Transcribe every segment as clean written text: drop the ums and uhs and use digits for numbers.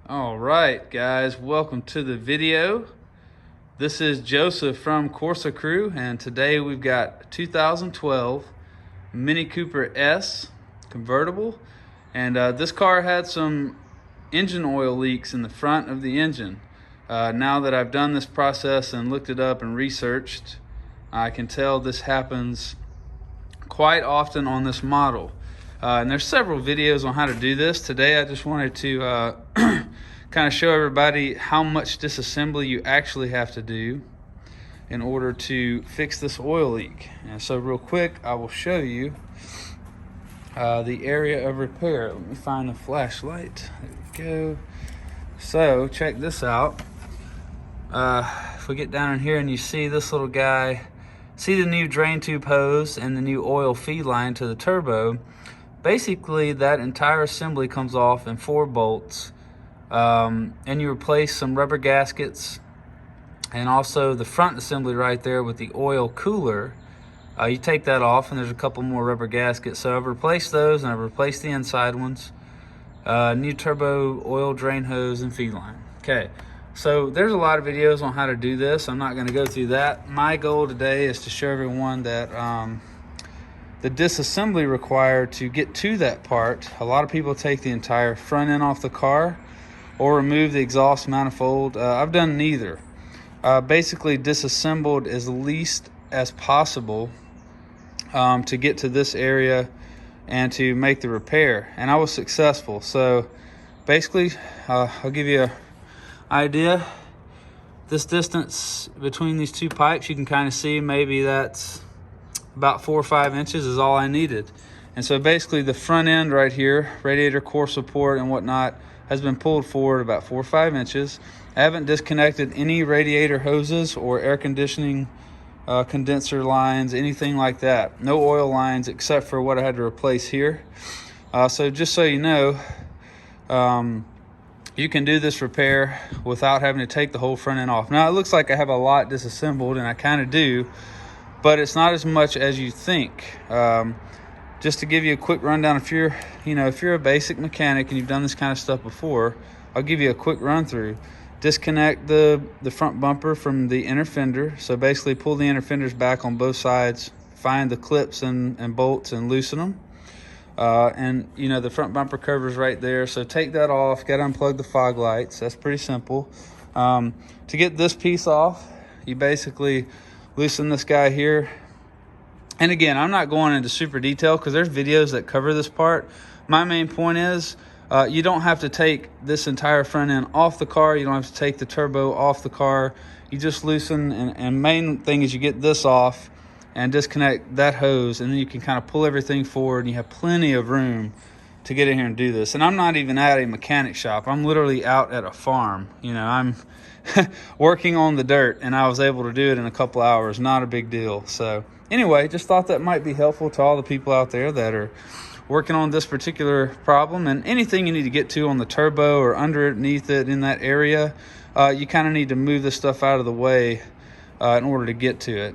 All right, guys, welcome to the video. This is Joseph from Corsa Crew, and today we've got 2012 Mini Cooper S convertible, and this car had some engine oil leaks in the front of the engine. Now that I've done this process and looked it up and researched, I can tell this happens quite often on this model. And there's several videos on how to do this. Today I just wanted to kind of show everybody how much disassembly you actually have to do in order to fix this oil leak. And so real quick, I will show you the area of repair. Let me find the flashlight. There we go. So check this out. If we get down in here and you see this little guy, see the new drain tube hose and the new oil feed line to the turbo. Basically, that entire assembly comes off in 4 bolts, and you replace some rubber gaskets and also the front assembly right there with the oil cooler. You take that off and there's a couple more rubber gaskets. So I've replaced those and I've replaced the inside ones. New turbo, oil drain hose, and feed line. Okay, so there's a lot of videos on how to do this. I'm not going to go through that. My goal today is to show everyone that the disassembly required to get to that part. A lot of people take the entire front end off the car or remove the exhaust manifold. I've done neither. Basically disassembled as least as possible to get to this area and to make the repair, and I was successful. So basically I'll give you an idea. This distance between these two pipes, you can kind of see maybe that's about 4 or 5 inches is all I needed. And so basically the front end right here, radiator core support and whatnot, has been pulled forward about 4 or 5 inches. I haven't disconnected any radiator hoses or air conditioning condenser lines, anything like that. No oil lines except for what I had to replace here. So just so you know, you can do this repair without having to take the whole front end off. Now it looks like I have a lot disassembled, and I kind of do, but it's not as much as you think. Just to give you a quick rundown, if you're a basic mechanic and you've done this kind of stuff before, I'll give you a quick run through. Disconnect the front bumper from the inner fender. So basically pull the inner fenders back on both sides, find the clips and bolts and loosen them. And the front bumper cover's right there. So take that off, got to unplug the fog lights. That's pretty simple. To get this piece off, you basically loosen this guy here. And again, I'm not going into super detail because there's videos that cover this part. My main point is you don't have to take this entire front end off the car. You don't have to take the turbo off the car. You just loosen, and main thing is you get this off and disconnect that hose, and then you can kind of pull everything forward, and you have plenty of room to get in here and do this. And I'm not even at a mechanic shop. I'm literally out at a farm. I'm working on the dirt, and I was able to do it in a couple hours. Not a big deal. So anyway, just thought that might be helpful to all the people out there that are working on this particular problem. And anything you need to get to on the turbo or underneath it in that area, you kind of need to move this stuff out of the way in order to get to it.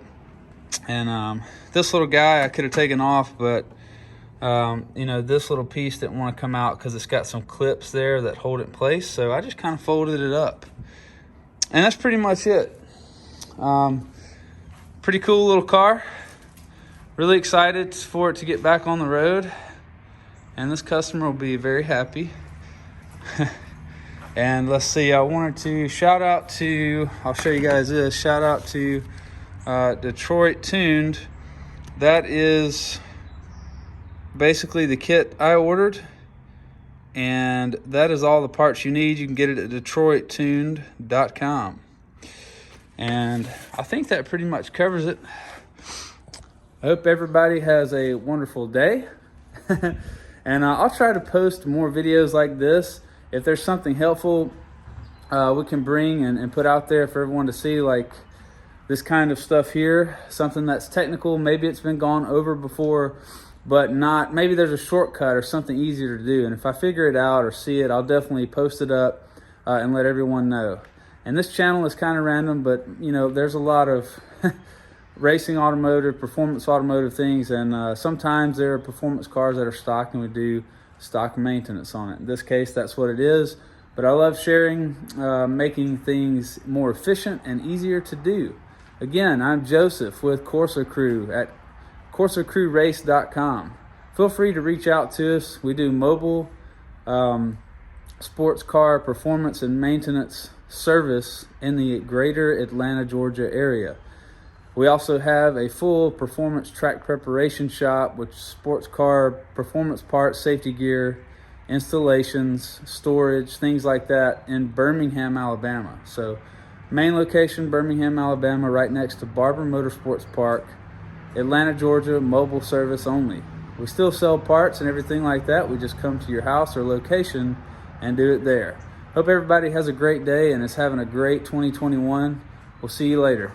And this little guy I could have taken off, but this little piece didn't want to come out because it's got some clips there that hold it in place. So I just kind of folded it up. And that's pretty much it. Pretty cool little car. Really excited for it to get back on the road. And this customer will be very happy. And let's see, I wanted to shout out to, I'll show you guys this, shout out to Detroit Tuned. That is basically the kit I ordered. And that is all the parts you need. You can get it at DetroitTuned.com. And I think that pretty much covers it. I hope everybody has a wonderful day. And I'll try to post more videos like this. If there's something helpful we can bring and put out there for everyone to see, like this kind of stuff here, something that's technical, maybe it's been gone over before, but not, maybe there's a shortcut or something easier to do. And if I figure it out or see it, I'll definitely post it up and let everyone know. And this channel is kind of random, but there's a lot of racing automotive, performance automotive things, and sometimes there are performance cars that are stock and we do stock maintenance on it. In this case, that's what it is, but I love sharing, making things more efficient and easier to do. Again, I'm Joseph with Corsa Crew at CorsaCrewRace.com. Feel free to reach out to us. We do mobile sports car performance and maintenance service in the greater Atlanta, Georgia area. We also have a full performance track preparation shop with sports car performance parts, safety gear, installations, storage, things like that in Birmingham, Alabama. So main location, Birmingham, Alabama, right next to Barber Motorsports Park. Atlanta, Georgia, mobile service only. We still sell parts and everything like that. We just come to your house or location and do it there. Hope everybody has a great day and is having a great 2021. We'll see you later.